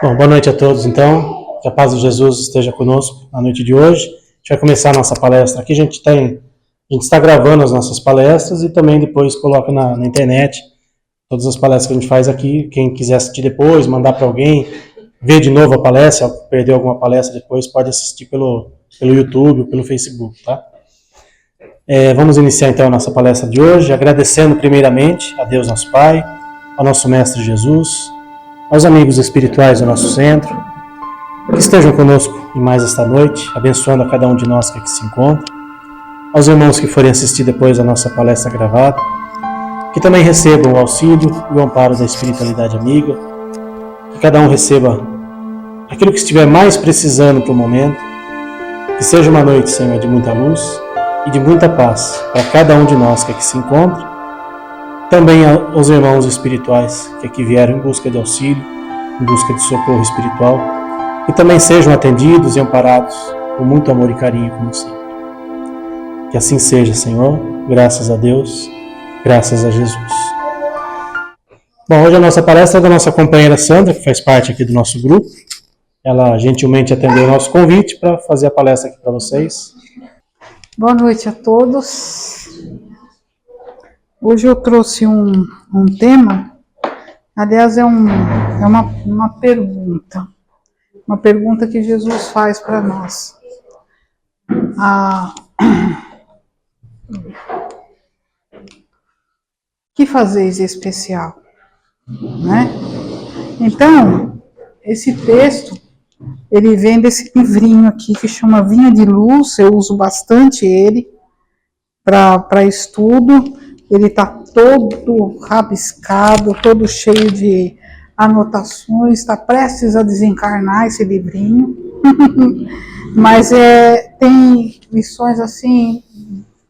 Bom, boa noite a todos, então. Que a paz de Jesus esteja conosco na noite de hoje. A gente vai começar a nossa palestra aqui. A gente está gravando as nossas palestras e também depois coloca na internet todas as palestras que a gente faz aqui. Quem quiser assistir depois, mandar para alguém, ver de novo a palestra, perdeu alguma palestra depois, pode assistir pelo YouTube ou pelo Facebook, tá? Vamos iniciar então a nossa palestra de hoje, agradecendo primeiramente a Deus nosso Pai, ao nosso Mestre Jesus, aos amigos espirituais do nosso centro, que estejam conosco em mais esta noite, abençoando a cada um de nós que aqui se encontra, aos irmãos que forem assistir depois a nossa palestra gravada, que também recebam o auxílio e o amparo da espiritualidade amiga, que cada um receba aquilo que estiver mais precisando para o momento, que seja uma noite, Senhor, de muita luz e de muita paz para cada um de nós que aqui se encontra, também aos irmãos espirituais que aqui vieram em busca de auxílio, em busca de socorro espiritual, e também sejam atendidos e amparados com muito amor e carinho, como sempre. Que assim seja, Senhor, graças a Deus, graças a Jesus. Bom, hoje a nossa palestra é da nossa companheira Sandra, que faz parte aqui do nosso grupo. Ela gentilmente atendeu o nosso convite para fazer a palestra aqui para vocês. Boa noite a todos. Hoje eu trouxe um tema, aliás, é uma pergunta que Jesus faz para nós. Que fazeis de especial? Né? Então, esse texto, ele vem desse livrinho aqui que chama Vinha de Luz. Eu uso bastante ele para estudo. Ele está todo rabiscado, todo cheio de anotações, está prestes a desencarnar esse livrinho. Mas tem lições assim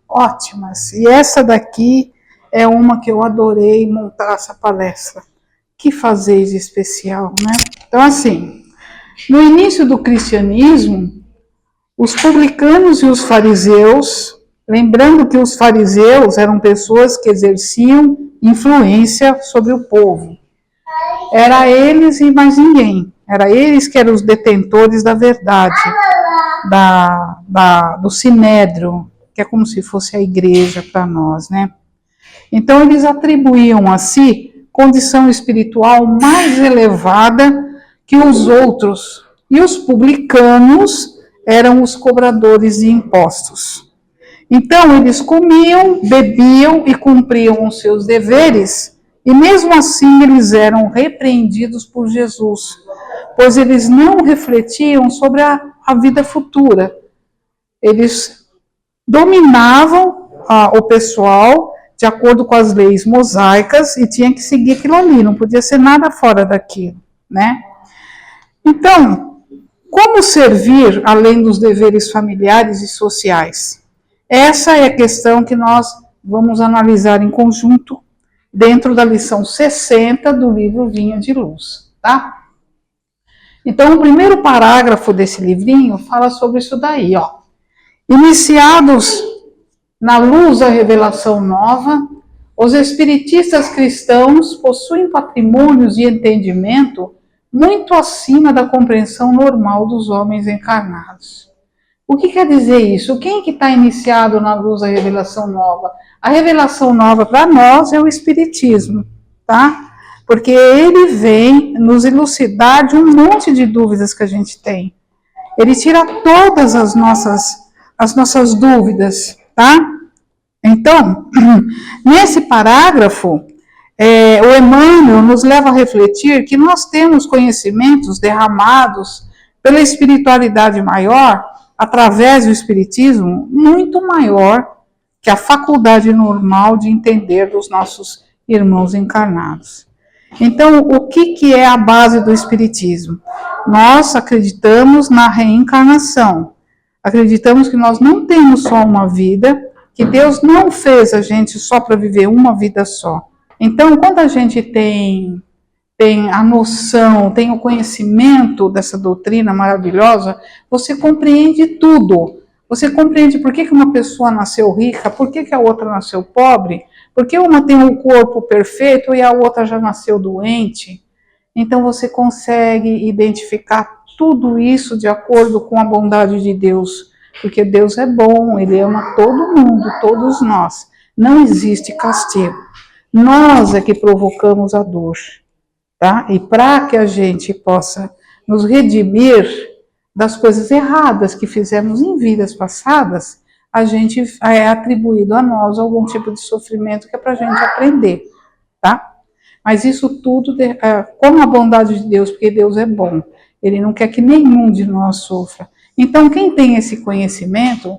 ótimas. E essa daqui é uma que eu adorei montar essa palestra. Que fazeis de especial, né? Então, assim, no início do cristianismo, os publicanos e os fariseus, lembrando que os fariseus eram pessoas que exerciam influência sobre o povo. Era eles e mais ninguém. Era eles que eram os detentores da verdade, do sinédrio, que é como se fosse a igreja para nós, né? Então, eles atribuíam a si condição espiritual mais elevada que os outros. E os publicanos eram os cobradores de impostos. Então, eles comiam, bebiam e cumpriam os seus deveres, e mesmo assim eles eram repreendidos por Jesus, pois eles não refletiam sobre a vida futura. Eles dominavam o pessoal de acordo com as leis mosaicas e tinha que seguir aquilo ali, não podia ser nada fora daquilo, né? Então, como servir além dos deveres familiares e sociais? Essa é a questão que nós vamos analisar em conjunto dentro da lição 60 do livro Vinha de Luz, tá? Então, o primeiro parágrafo desse livrinho fala sobre isso daí, ó. Iniciados na luz da revelação nova, os espiritistas cristãos possuem patrimônios de entendimento muito acima da compreensão normal dos homens encarnados. O que quer dizer isso? Quem que está iniciado na luz da revelação nova? A revelação nova para nós é o Espiritismo, tá? Porque ele vem nos elucidar de um monte de dúvidas que a gente tem. Ele tira todas as nossas dúvidas, tá? Então, nesse parágrafo, o Emmanuel nos leva a refletir que nós temos conhecimentos derramados pela espiritualidade maior, através do Espiritismo, muito maior que a faculdade normal de entender dos nossos irmãos encarnados. Então, o que é a base do Espiritismo? Nós acreditamos na reencarnação. Acreditamos que nós não temos só uma vida, que Deus não fez a gente só para viver uma vida só. Então, quando a gente tem a noção, tem o conhecimento dessa doutrina maravilhosa, você compreende tudo. Você compreende por que uma pessoa nasceu rica, por que a outra nasceu pobre, por que uma tem um corpo perfeito e a outra já nasceu doente. Então você consegue identificar tudo isso de acordo com a bondade de Deus, porque Deus é bom, Ele ama todo mundo, todos nós. Não existe castigo. Nós é que provocamos a dor, tá? E para que a gente possa nos redimir das coisas erradas que fizemos em vidas passadas, a gente é atribuído a nós algum tipo de sofrimento que é para a gente aprender, tá? Mas isso tudo com a bondade de Deus, porque Deus é bom. Ele não quer que nenhum de nós sofra. Então, quem tem esse conhecimento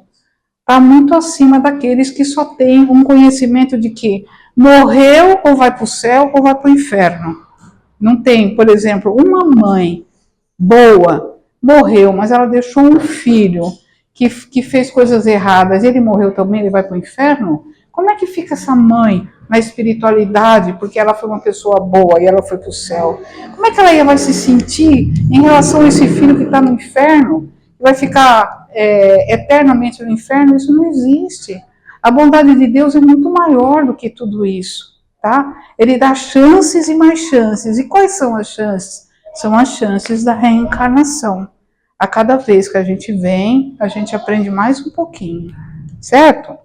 está muito acima daqueles que só têm um conhecimento de que morreu ou vai para o céu ou vai para o inferno. Não tem, por exemplo, uma mãe boa, morreu, mas ela deixou um filho que fez coisas erradas, ele morreu também, ele vai para o inferno? Como é que fica essa mãe na espiritualidade, porque ela foi uma pessoa boa e ela foi para o céu? Como é que ela vai se sentir em relação a esse filho que está no inferno? Vai ficar eternamente no inferno? Isso não existe. A bondade de Deus é muito maior do que tudo isso, tá? Ele dá chances e mais chances. E quais são as chances? São as chances da reencarnação. A cada vez que a gente vem, a gente aprende mais um pouquinho, certo?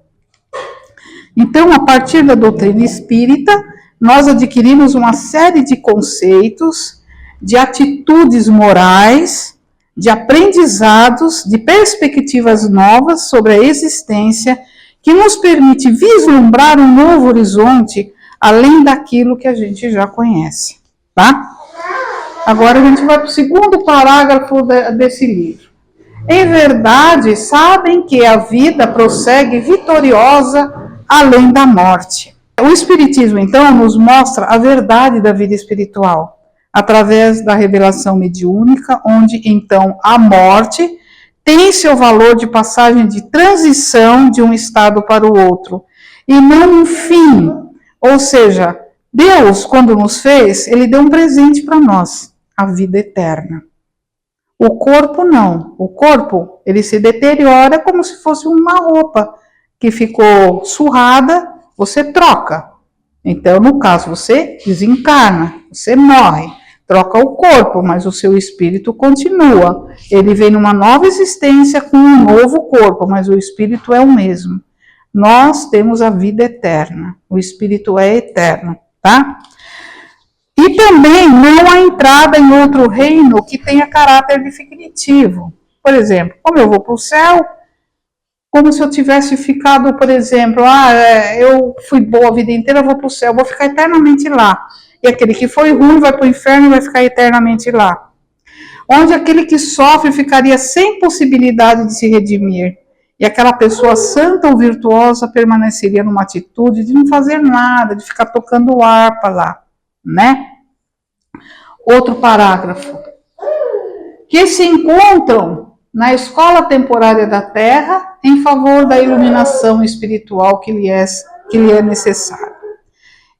Então, a partir da doutrina espírita, nós adquirimos uma série de conceitos, de atitudes morais, de aprendizados, de perspectivas novas sobre a existência, que nos permite vislumbrar um novo horizonte, além daquilo que a gente já conhece, tá? Agora a gente vai para o segundo parágrafo desse livro. Em verdade, sabem que a vida prossegue vitoriosa além da morte. O Espiritismo, então, nos mostra a verdade da vida espiritual, através da revelação mediúnica, onde, então, a morte tem seu valor de passagem de transição de um estado para o outro, e não um fim. Ou seja, Deus, quando nos fez, Ele deu um presente para nós, a vida eterna. O corpo não. O corpo, ele se deteriora como se fosse uma roupa que ficou surrada, você troca. Então, no caso, você desencarna, você morre, troca o corpo, mas o seu espírito continua. Ele vem numa nova existência com um novo corpo, mas o espírito é o mesmo. Nós temos a vida eterna, o espírito é eterno, tá? E também não há entrada em outro reino que tenha caráter definitivo. Por exemplo, como eu vou para o céu, como se eu tivesse ficado, por exemplo, eu fui boa a vida inteira, eu vou para o céu, vou ficar eternamente lá. E aquele que foi ruim vai para o inferno e vai ficar eternamente lá. Onde aquele que sofre ficaria sem possibilidade de se redimir. E aquela pessoa santa ou virtuosa permaneceria numa atitude de não fazer nada, de ficar tocando harpa lá, né? Outro parágrafo. Que se encontram na escola temporária da Terra em favor da iluminação espiritual que lhe é necessária.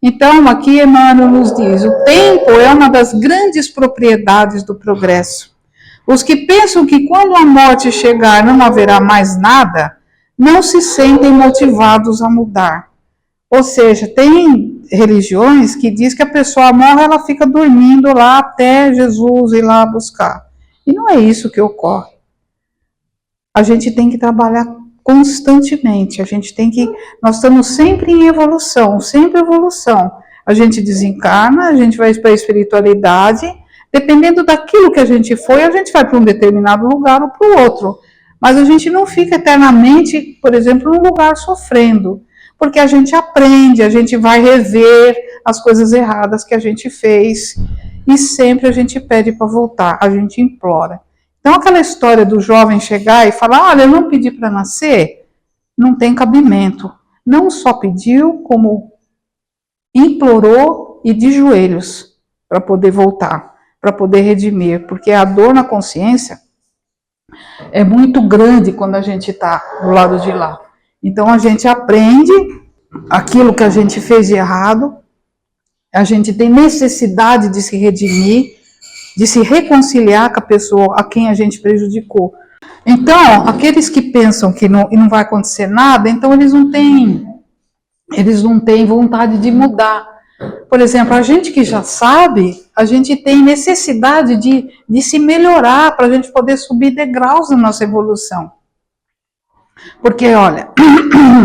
Então, aqui Emmanuel nos diz, o tempo é uma das grandes propriedades do progresso. Os que pensam que quando a morte chegar não haverá mais nada, não se sentem motivados a mudar. Ou seja, tem religiões que diz que a pessoa morre, ela fica dormindo lá até Jesus ir lá buscar. E não é isso que ocorre. A gente tem que trabalhar constantemente, nós estamos sempre em evolução, sempre evolução. A gente desencarna, a gente vai para a espiritualidade, dependendo daquilo que a gente foi, a gente vai para um determinado lugar ou para o outro. Mas a gente não fica eternamente, por exemplo, num lugar sofrendo, porque a gente aprende, a gente vai rever as coisas erradas que a gente fez, e sempre a gente pede para voltar, a gente implora. Então, aquela história do jovem chegar e falar, olha, eu não pedi para nascer, não tem cabimento. Não só pediu, como implorou e de joelhos para poder voltar, para poder redimir, porque a dor na consciência é muito grande quando a gente está do lado de lá. Então, a gente aprende aquilo que a gente fez de errado, a gente tem necessidade de se redimir, de se reconciliar com a pessoa a quem a gente prejudicou. Então, aqueles que pensam que não vai acontecer nada, então eles não têm vontade de mudar. Por exemplo, a gente que já sabe, a gente tem necessidade de se melhorar para a gente poder subir degraus na nossa evolução. Porque, olha,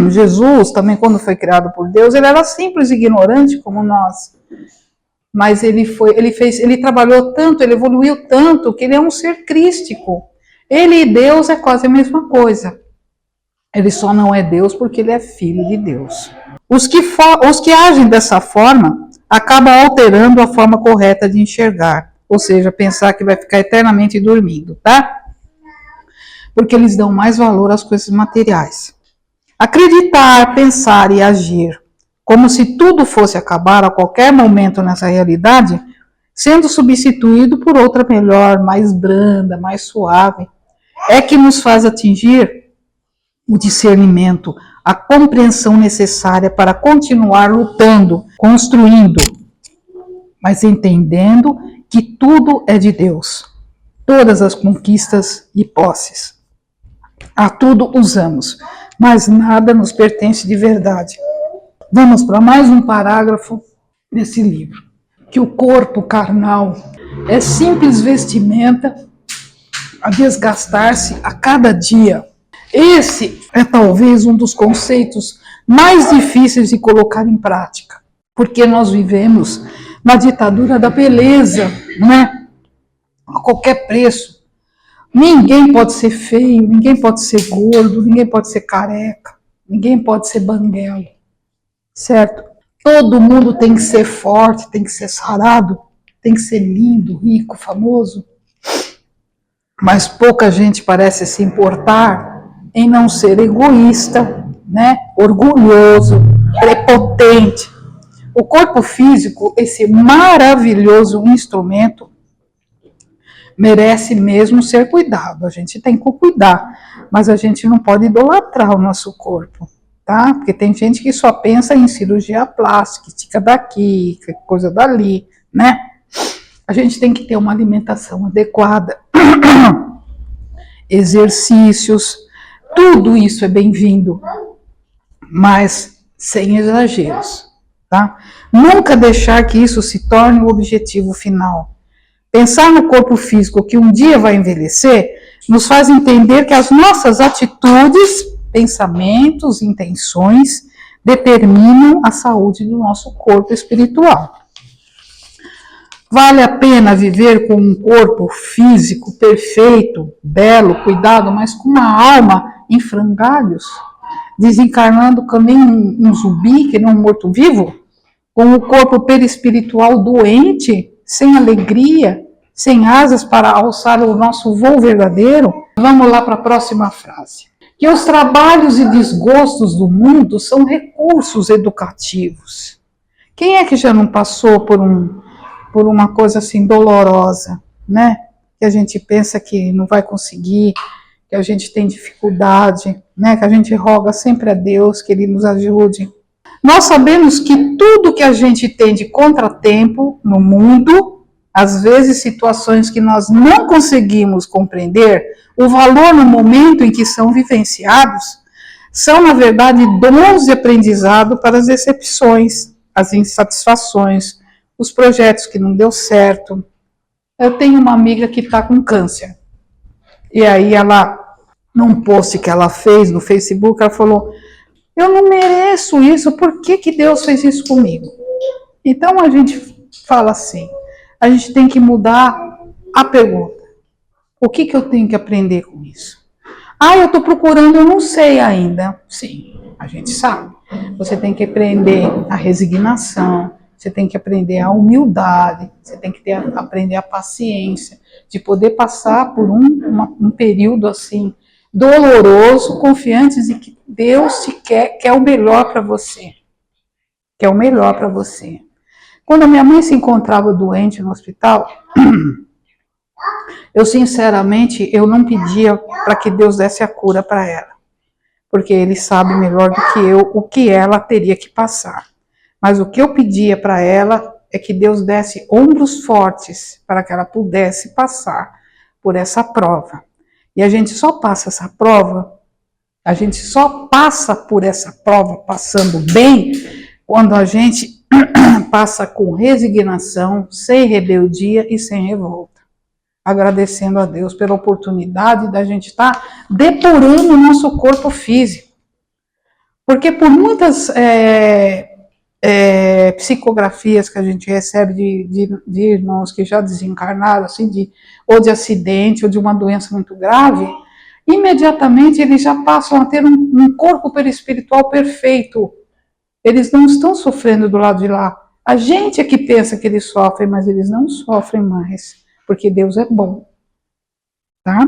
Jesus também, quando foi criado por Deus, ele era simples e ignorante como nós. Mas ele trabalhou tanto, ele evoluiu tanto, que ele é um ser crístico. Ele e Deus é quase a mesma coisa. Ele só não é Deus porque ele é filho de Deus. Os que agem dessa forma acabam alterando a forma correta de enxergar. Ou seja, pensar que vai ficar eternamente dormindo, tá? Porque eles dão mais valor às coisas materiais. Acreditar, pensar e agir como se tudo fosse acabar a qualquer momento nessa realidade, sendo substituído por outra melhor, mais branda, mais suave, é que nos faz atingir o discernimento, a compreensão necessária para continuar lutando, construindo, mas entendendo que tudo é de Deus, todas as conquistas e posses. A tudo usamos, mas nada nos pertence de verdade. Vamos para mais um parágrafo desse livro. Que o corpo carnal é simples vestimenta a desgastar-se a cada dia. Esse é talvez um dos conceitos mais difíceis de colocar em prática, porque nós vivemos na ditadura da beleza, né? A qualquer preço. Ninguém pode ser feio, ninguém pode ser gordo, ninguém pode ser careca, ninguém pode ser banguelo, certo? Todo mundo tem que ser forte, tem que ser sarado, tem que ser lindo, rico, famoso. Mas pouca gente parece se importar em não ser egoísta, né? Orgulhoso, prepotente. O corpo físico, esse maravilhoso instrumento, merece mesmo ser cuidado. A gente tem que cuidar, mas a gente não pode idolatrar o nosso corpo, tá? Porque tem gente que só pensa em cirurgia plástica, estica daqui, coisa dali, né? A gente tem que ter uma alimentação adequada, exercícios, tudo isso é bem-vindo, mas sem exageros, tá? Nunca deixar que isso se torne o objetivo final. Pensar no corpo físico que um dia vai envelhecer nos faz entender que as nossas atitudes, pensamentos, intenções determinam a saúde do nosso corpo espiritual. Vale a pena viver com um corpo físico perfeito, belo, cuidado, mas com uma alma em frangalhos, desencarnando também um zumbi, que não um morto-vivo, com o corpo perispiritual doente, sem alegria, sem asas para alçar o nosso voo verdadeiro? Vamos lá para a próxima frase. Que os trabalhos e desgostos do mundo são recursos educativos. Quem é que já não passou por uma coisa assim dolorosa, né? Que a gente pensa que não vai conseguir, que a gente tem dificuldade, né? Que a gente roga sempre a Deus que Ele nos ajude. Nós sabemos que tudo que a gente tem de contratempo no mundo, às vezes situações que nós não conseguimos compreender, o valor no momento em que são vivenciados, são, na verdade, dons de aprendizado para as decepções, as insatisfações, os projetos que não deu certo. Eu tenho uma amiga que está com câncer. E aí ela, num post que ela fez no Facebook, ela falou: eu não mereço isso, por que Deus fez isso comigo? Então a gente fala assim, a gente tem que mudar a pergunta. O que eu tenho que aprender com isso? Eu estou procurando, eu não sei ainda. Sim, a gente sabe. Você tem que aprender a resignação, você tem que aprender a humildade, você tem que aprender a paciência, de poder passar por um período assim, doloroso, confiante de que Deus te quer o melhor para você. Quer o melhor para você. Quando a minha mãe se encontrava doente no hospital, eu sinceramente, eu não pedia para que Deus desse a cura para ela. Porque Ele sabe melhor do que eu o que ela teria que passar. Mas o que eu pedia para ela é que Deus desse ombros fortes para que ela pudesse passar por essa prova. E a gente só passa essa prova, a gente só passa por essa prova passando bem, quando a gente passa com resignação, sem rebeldia e sem revolta. Agradecendo a Deus pela oportunidade da gente estar depurando o nosso corpo físico. Porque por muitas psicografias que a gente recebe de irmãos que já desencarnaram, assim, ou de acidente, ou de uma doença muito grave, imediatamente eles já passam a ter um corpo perispiritual perfeito. Eles não estão sofrendo do lado de lá. A gente é que pensa que eles sofrem, mas eles não sofrem mais, porque Deus é bom. Tá?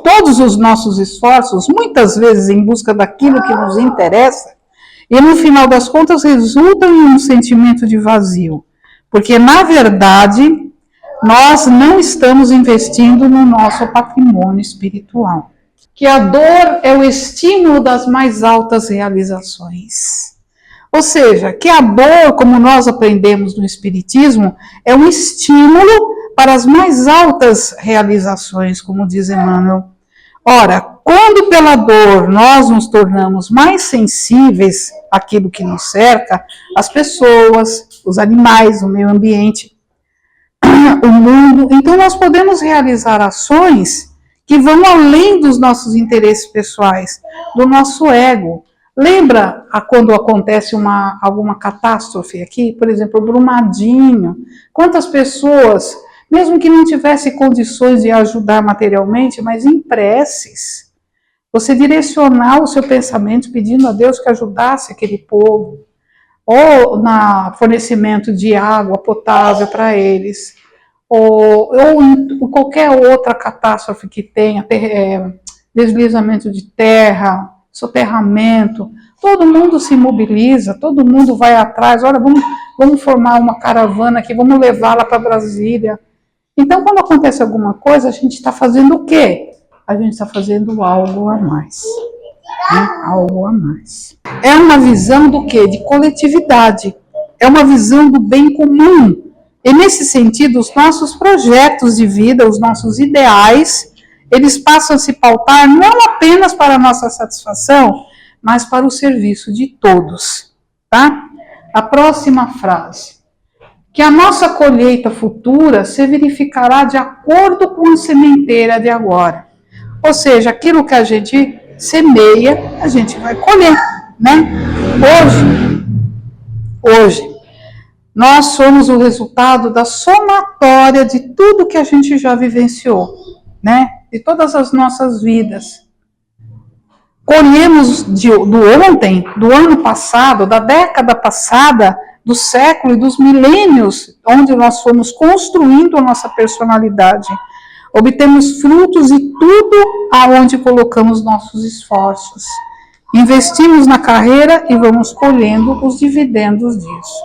Todos os nossos esforços, muitas vezes em busca daquilo que nos interessa, e no final das contas resultam em um sentimento de vazio. Porque, na verdade, nós não estamos investindo no nosso patrimônio espiritual. Que a dor é o estímulo das mais altas realizações. Ou seja, que a dor, como nós aprendemos no Espiritismo, é um estímulo para as mais altas realizações, como diz Emmanuel. Ora, quando pela dor nós nos tornamos mais sensíveis àquilo que nos cerca, as pessoas, os animais, o meio ambiente, o mundo, então nós podemos realizar ações que vão além dos nossos interesses pessoais, do nosso ego. Lembra quando acontece alguma catástrofe aqui? Por exemplo, o Brumadinho. Quantas pessoas, mesmo que não tivessem condições de ajudar materialmente, mas em preces, você direcionar o seu pensamento pedindo a Deus que ajudasse aquele povo, ou no fornecimento de água potável para eles, ou qualquer outra catástrofe que tenha, deslizamento de terra, soterramento, todo mundo se mobiliza, todo mundo vai atrás, olha, vamos formar uma caravana aqui, vamos levá-la para Brasília. Então, quando acontece alguma coisa, a gente está fazendo o quê? A gente está fazendo algo a mais. Né? Algo a mais. É uma visão do quê? De coletividade. É uma visão do bem comum. E nesse sentido, os nossos projetos de vida, os nossos ideais, eles passam a se pautar não apenas para a nossa satisfação, mas para o serviço de todos. Tá? A próxima frase. Que a nossa colheita futura se verificará de acordo com a sementeira de agora. Ou seja, aquilo que a gente semeia, a gente vai colher, né? Hoje, nós somos o resultado da somatória de tudo que a gente já vivenciou, né? De todas as nossas vidas. Colhemos do ontem, do ano passado, da década passada, do século e dos milênios, onde nós fomos construindo a nossa personalidade. Obtemos frutos de tudo aonde colocamos nossos esforços. Investimos na carreira e vamos colhendo os dividendos disso.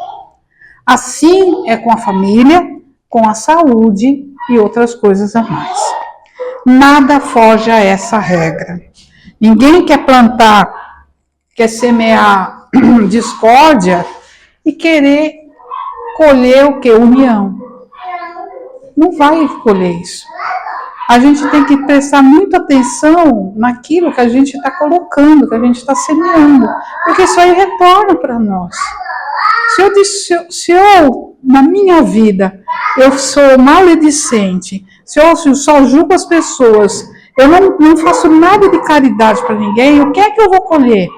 Assim é com a família, com a saúde e outras coisas a mais. Nada foge a essa regra. Ninguém quer plantar, quer semear discórdia e querer colher o quê? União. Não vai colher isso. A gente tem que prestar muita atenção naquilo que a gente está colocando, que a gente está semeando, porque isso aí retorna para nós. Se eu, na minha vida, eu sou maledicente, se eu só julgo as pessoas, eu não faço nada de caridade para ninguém, o que é que eu vou colher?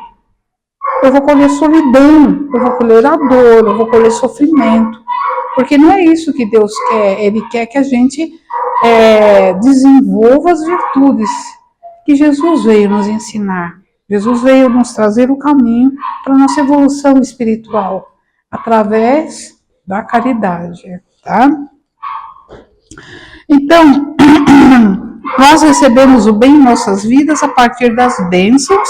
Eu vou colher solidão, eu vou colher a dor, eu vou colher sofrimento. Porque não é isso que Deus quer, Ele quer que a gente desenvolva as virtudes que Jesus veio nos ensinar. Jesus veio nos trazer o caminho para a nossa evolução espiritual, através da caridade, tá? Então, nós recebemos o bem em nossas vidas a partir das bênçãos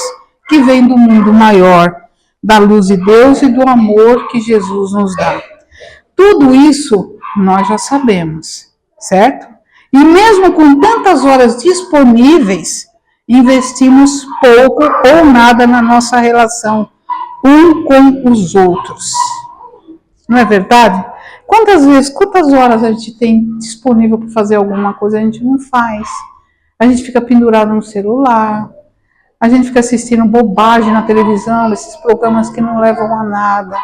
que vêm do mundo maior, da luz de Deus e do amor que Jesus nos dá. Tudo isso nós já sabemos, certo? E mesmo com tantas horas disponíveis, investimos pouco ou nada na nossa relação um com os outros. Não é verdade? Quantas horas a gente tem disponível para fazer alguma coisa, a gente não faz. A gente fica pendurado no celular, A gente fica assistindo bobagem na televisão, esses programas que não levam a nada.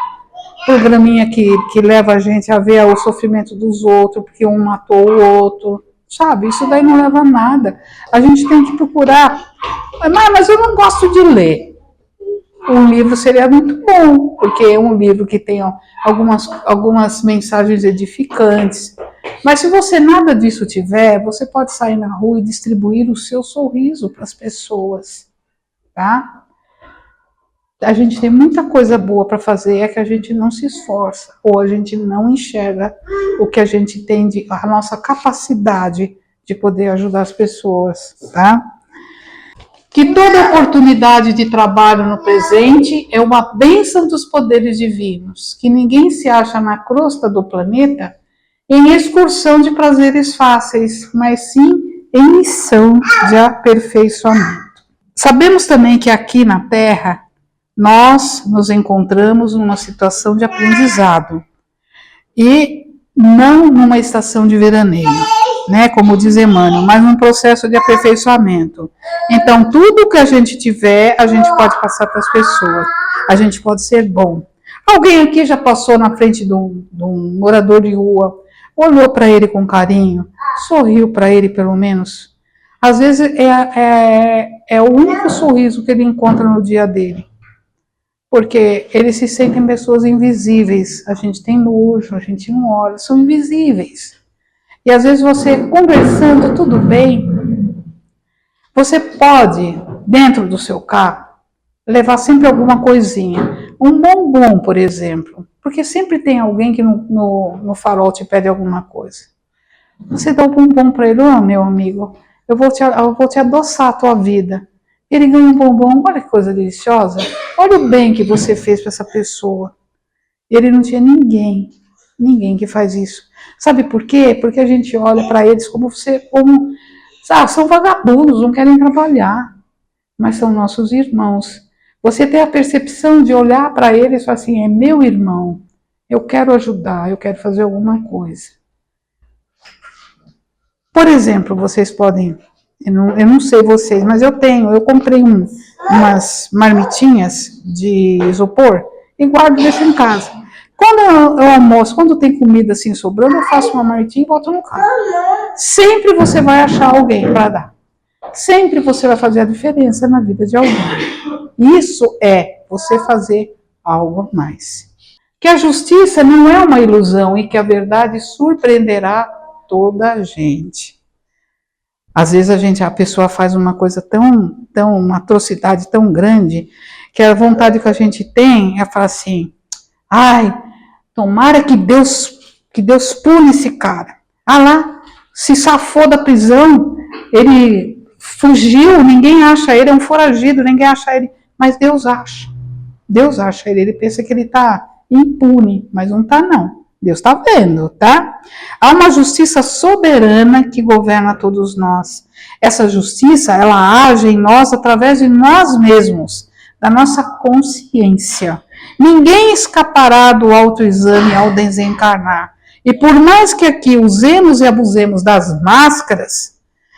Programinha que leva a gente a ver o sofrimento dos outros, porque um matou o outro. Sabe, isso daí não leva a nada. A gente tem que procurar. Mas eu não gosto de ler. Um livro seria muito bom, porque é um livro que tem algumas mensagens edificantes. Mas se você nada disso tiver, você pode sair na rua e distribuir o seu sorriso para as pessoas, tá? A gente tem muita coisa boa para fazer, é que a gente não se esforça, ou a gente não enxerga o que a gente tem, a nossa capacidade de poder ajudar as pessoas, tá? Que toda oportunidade de trabalho no presente é uma bênção dos poderes divinos, que ninguém se acha na crosta do planeta em excursão de prazeres fáceis, mas sim em missão de aperfeiçoamento. Sabemos também que aqui na Terra nós nos encontramos numa situação de aprendizado e não numa estação de veraneio, né, como diz Emmanuel, mas num processo de aperfeiçoamento. Então, tudo que a gente tiver, a gente pode passar para as pessoas. A gente pode ser bom. Alguém aqui já passou na frente de um morador de rua, olhou para ele com carinho, sorriu para ele pelo menos? Às vezes é o único sorriso que ele encontra no dia dele. Porque eles se sentem pessoas invisíveis. A gente tem nojo, a gente não olha, são invisíveis. E às vezes você conversando, tudo bem, você pode, dentro do seu carro, levar sempre alguma coisinha. Um bombom, por exemplo. Porque sempre tem alguém que no farol te pede alguma coisa. Você dá o bombom para ele, meu amigo, eu vou te adoçar a tua vida. Ele ganha um bombom, olha que coisa deliciosa. Olha o bem que você fez para essa pessoa. Ele não tinha ninguém que faz isso. Sabe por quê? Porque a gente olha para eles como são vagabundos, não querem trabalhar, mas são nossos irmãos. Você tem a percepção de olhar para eles e falar assim, é meu irmão, eu quero ajudar, eu quero fazer alguma coisa. Por exemplo, vocês podem, eu não sei vocês, mas eu comprei umas marmitinhas de isopor e guardo isso em casa. Quando eu almoço, quando tem comida assim sobrando, eu faço uma marmitinha e boto no carro. Sempre você vai achar alguém para dar. Sempre você vai fazer a diferença na vida de alguém. Isso é você fazer algo a mais. Que a justiça não é uma ilusão e que a verdade surpreenderá toda a gente. Às vezes a pessoa faz uma coisa uma atrocidade tão grande, que a vontade que a gente tem é falar assim, ai, tomara que Deus pune esse cara. Ah lá, se safou da prisão, ele fugiu, ninguém acha ele, é um foragido, ninguém acha ele, mas Deus acha. Deus acha ele pensa que ele está impune, mas não está não. Deus está vendo, tá? Há uma justiça soberana que governa todos nós. Essa justiça, ela age em nós através de nós mesmos, da nossa consciência. Ninguém escapará do autoexame ao desencarnar. E por mais que aqui usemos e abusemos das máscaras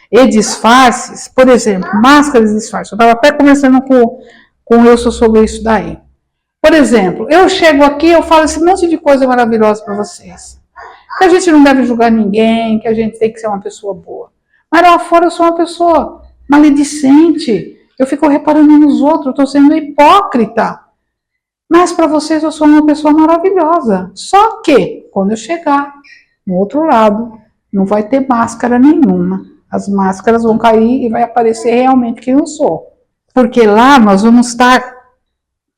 e disfarces, por exemplo, máscaras e disfarces, eu estava até conversando com o Wilson sobre isso daí. Por exemplo, eu chego aqui, eu falo esse monte de coisa maravilhosa para vocês. Que a gente não deve julgar ninguém, que a gente tem que ser uma pessoa boa. Mas lá fora eu sou uma pessoa maledicente. Eu fico reparando nos outros, eu estou sendo hipócrita. Mas para vocês eu sou uma pessoa maravilhosa. Só que, quando eu chegar no outro lado, não vai ter máscara nenhuma. As máscaras vão cair e vai aparecer realmente quem eu sou. Porque lá nós vamos estar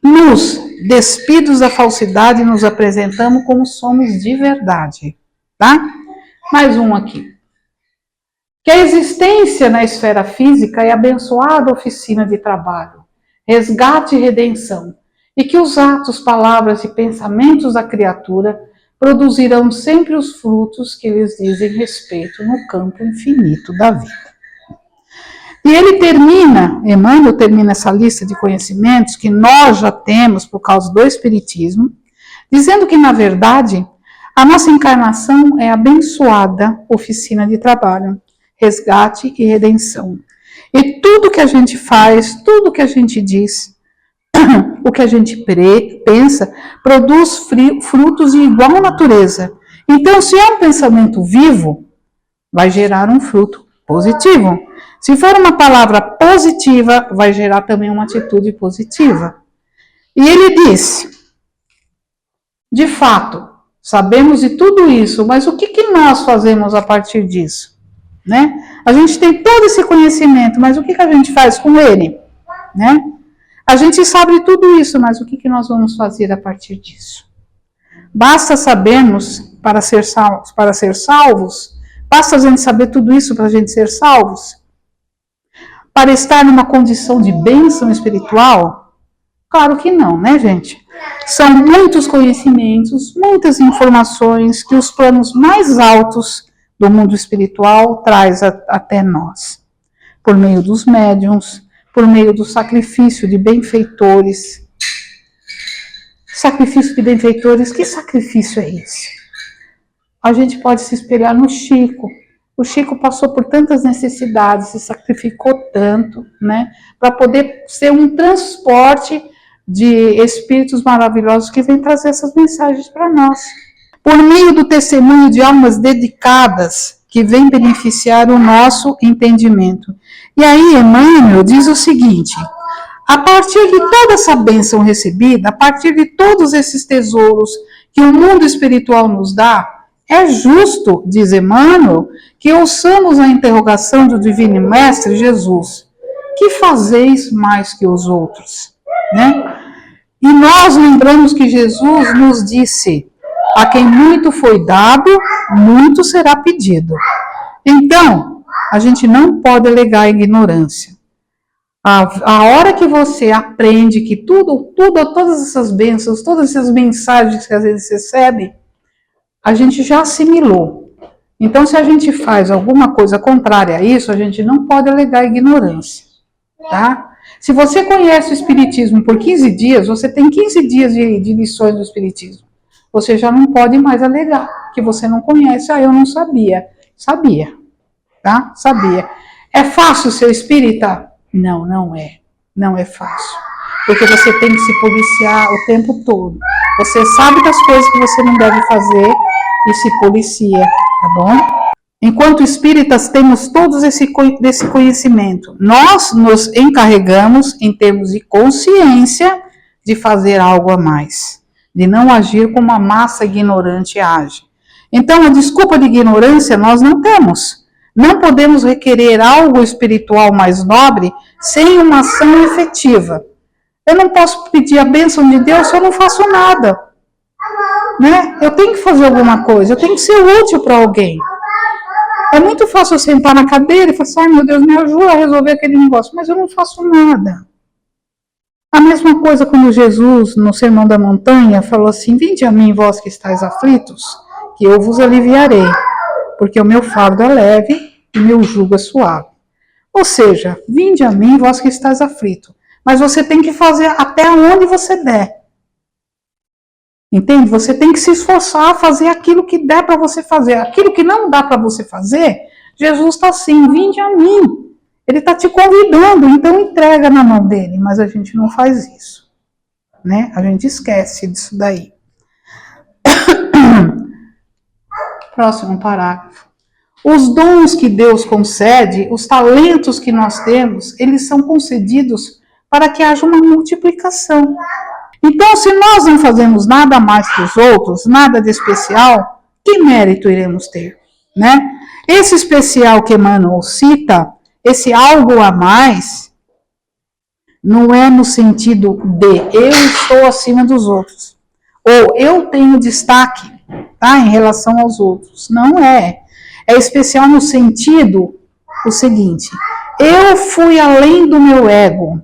nos despidos da falsidade e nos apresentamos como somos de verdade. Tá? Mais um aqui. Que a existência na esfera física é abençoada oficina de trabalho, resgate e redenção, e que os atos, palavras e pensamentos da criatura produzirão sempre os frutos que lhes dizem respeito no campo infinito da vida. E Emmanuel termina essa lista de conhecimentos que nós já temos por causa do Espiritismo, dizendo que, na verdade, a nossa encarnação é abençoada oficina de trabalho, resgate e redenção, E tudo que a gente faz, tudo que a gente diz, o que a gente pensa, produz frutos de igual natureza. Então, se é um pensamento vivo, vai gerar um fruto positivo. Se for uma palavra positiva, vai gerar também uma atitude positiva. E ele disse, de fato, sabemos de tudo isso, mas o que nós fazemos a partir disso? Né? A gente tem todo esse conhecimento, mas o que a gente faz com ele? Né? A gente sabe de tudo isso, mas o que nós vamos fazer a partir disso? Basta sabermos para ser salvos? Basta a gente saber tudo isso para a gente ser salvos? Para estar numa condição de bênção espiritual? Claro que não, né, gente? São muitos conhecimentos, muitas informações que os planos mais altos do mundo espiritual traz até nós. Por meio dos médiuns, por meio do sacrifício de benfeitores. Sacrifício de benfeitores, que sacrifício é esse? A gente pode se espelhar no Chico. O Chico passou por tantas necessidades, se sacrificou tanto, né, para poder ser um transporte de espíritos maravilhosos que vêm trazer essas mensagens para nós. Por meio do testemunho de almas dedicadas que vêm beneficiar o nosso entendimento. E aí Emmanuel diz o seguinte: a partir de toda essa bênção recebida, a partir de todos esses tesouros que o mundo espiritual nos dá, é justo, diz Emmanuel, que ouçamos a interrogação do Divino Mestre Jesus: que fazeis mais que os outros? Né? E nós lembramos que Jesus nos disse: a quem muito foi dado, muito será pedido. Então, a gente não pode alegar ignorância. A hora que você aprende que todas essas bênçãos, todas essas mensagens que às vezes recebe, a gente já assimilou. Então, se a gente faz alguma coisa contrária a isso, a gente não pode alegar ignorância, tá? Se você conhece o Espiritismo por 15 dias, você tem 15 dias de lições do Espiritismo. Você já não pode mais alegar que você não conhece. Ah, eu não sabia. Sabia, tá? Sabia. É fácil ser espírita? Não, não é. Não é fácil. Porque você tem que se policiar o tempo todo. Você sabe das coisas que você não deve fazer e se policia, tá bom? Enquanto espíritas temos todos desse conhecimento. Nós nos encarregamos, em termos de consciência, de fazer algo a mais. De não agir como a massa ignorante age. Então, a desculpa de ignorância nós não temos. Não podemos requerer algo espiritual mais nobre sem uma ação efetiva. Eu não posso pedir a bênção de Deus se eu não faço nada. Né? Eu tenho que fazer alguma coisa, eu tenho que ser útil para alguém. É muito fácil eu sentar na cadeira e falar assim: ai meu Deus, me ajuda a resolver aquele negócio, mas eu não faço nada. A mesma coisa quando Jesus, no Sermão da Montanha, falou assim: vinde a mim, vós que estáis aflitos, que eu vos aliviarei, porque o meu fardo é leve e meu jugo é suave. Ou seja, vinde a mim, vós que estáis aflitos, mas você tem que fazer até onde você der. Entende? Você tem que se esforçar a fazer aquilo que der para você fazer. Aquilo que não dá para você fazer, Jesus está assim: vinde a mim. Ele está te convidando, então entrega na mão dele. Mas a gente não faz isso, né? A gente esquece disso daí. Próximo parágrafo. Os dons que Deus concede, os talentos que nós temos, eles são concedidos para que haja uma multiplicação. Então, se nós não fazemos nada mais que os outros, nada de especial, que mérito iremos ter, né? Esse especial que Emmanuel cita, esse algo a mais, não é no sentido de eu estou acima dos outros, ou eu tenho destaque, tá, em relação aos outros. Não é. É especial no sentido o seguinte: eu fui além do meu ego,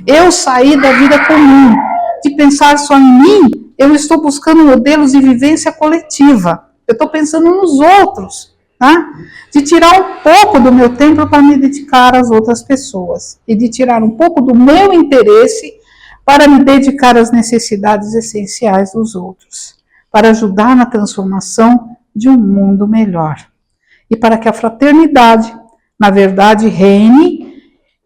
eu saí da vida comum, de pensar só em mim, eu estou buscando modelos de vivência coletiva. Eu estou pensando nos outros, tá? De tirar um pouco do meu tempo para me dedicar às outras pessoas. E de tirar um pouco do meu interesse para me dedicar às necessidades essenciais dos outros. Para ajudar na transformação de um mundo melhor. E para que a fraternidade, na verdade, reine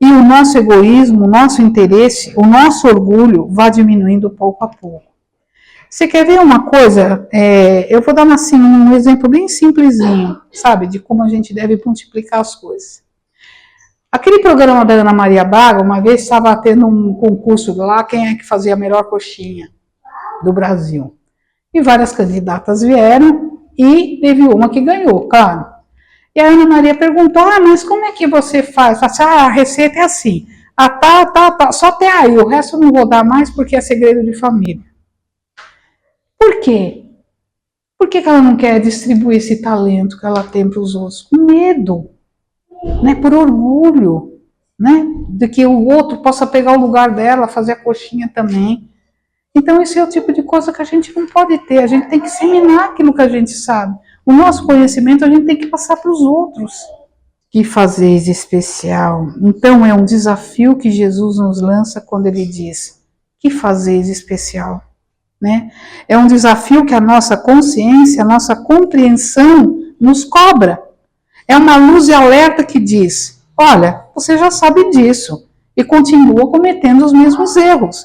e o nosso egoísmo, o nosso interesse, o nosso orgulho vá diminuindo pouco a pouco. Você quer ver uma coisa? Eu vou dar um exemplo bem simplesinho, sabe, de como a gente deve multiplicar as coisas. Aquele programa da Ana Maria Braga, uma vez estava tendo um concurso lá, quem é que fazia a melhor coxinha do Brasil. E várias candidatas vieram e teve uma que ganhou, claro. E a Ana Maria perguntou, mas como é que você faz? Fala assim, a receita é assim, tá, só até aí, o resto eu não vou dar mais porque é segredo de família. Por quê? Por que ela não quer distribuir esse talento que ela tem para os outros? Com medo, né? Por orgulho, né? De que o outro possa pegar o lugar dela, fazer a coxinha também. Então esse é o tipo de coisa que a gente não pode ter, a gente tem que disseminar aquilo que a gente sabe. O nosso conhecimento a gente tem que passar para os outros. Que fazeis especial? Então é um desafio que Jesus nos lança quando ele diz, que fazeis especial? Né? É um desafio que a nossa consciência, a nossa compreensão nos cobra. É uma luz de alerta que diz, olha, você já sabe disso e continua cometendo os mesmos erros.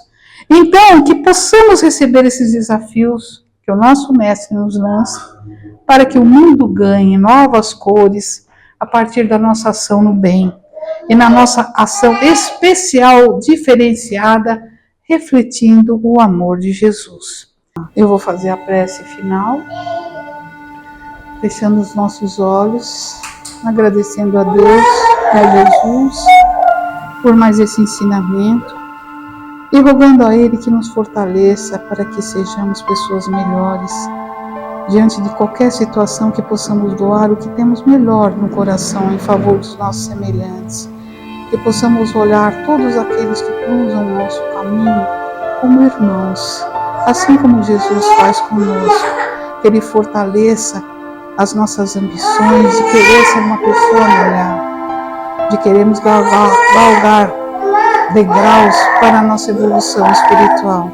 Então, que possamos receber esses desafios que o nosso Mestre nos lança, para que o mundo ganhe novas cores a partir da nossa ação no bem e na nossa ação especial, diferenciada, refletindo o amor de Jesus. Eu vou fazer a prece final, fechando os nossos olhos, agradecendo a Deus e a Jesus por mais esse ensinamento e rogando a Ele que nos fortaleça para que sejamos pessoas melhores. Diante de qualquer situação, que possamos doar o que temos melhor no coração em favor dos nossos semelhantes. Que possamos olhar todos aqueles que cruzam o nosso caminho como irmãos, assim como Jesus faz conosco. Que Ele fortaleça as nossas ambições de querer ser uma pessoa melhor, de querermos galgar degraus para a nossa evolução espiritual,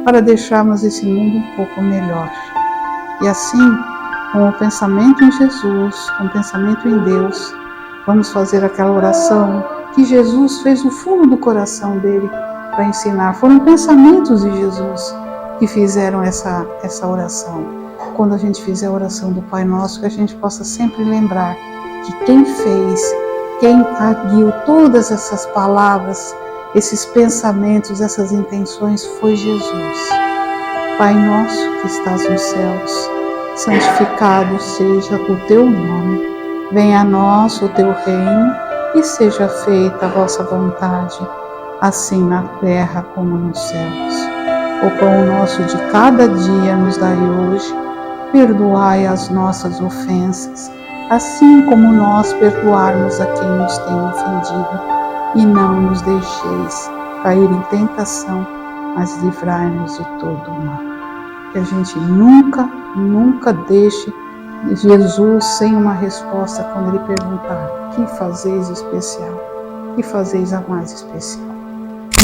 para deixarmos esse mundo um pouco melhor. E assim, com o pensamento em Jesus, com o pensamento em Deus, vamos fazer aquela oração que Jesus fez no fundo do coração dele para ensinar. Foram pensamentos de Jesus que fizeram essa oração. Quando a gente fizer a oração do Pai Nosso, que a gente possa sempre lembrar que quem fez, quem guiou todas essas palavras, esses pensamentos, essas intenções, foi Jesus. Pai nosso que estás nos céus, santificado seja o teu nome. Venha a nós o teu reino e seja feita a vossa vontade, assim na terra como nos céus. O pão nosso de cada dia nos dai hoje, perdoai as nossas ofensas, assim como nós perdoarmos a quem nos tem ofendido, e não nos deixeis cair em tentação, mas livrai-nos de todo o mal. Que a gente nunca deixe Jesus sem uma resposta quando Ele perguntar, que fazeis especial? Que fazeis a mais especial?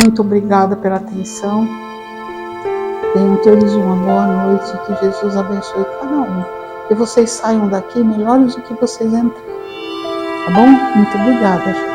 Muito obrigada pela atenção. Tenham todos uma boa noite, que Jesus abençoe cada um. Que vocês saiam daqui melhores do que vocês entraram. Tá bom? Muito obrigada, gente.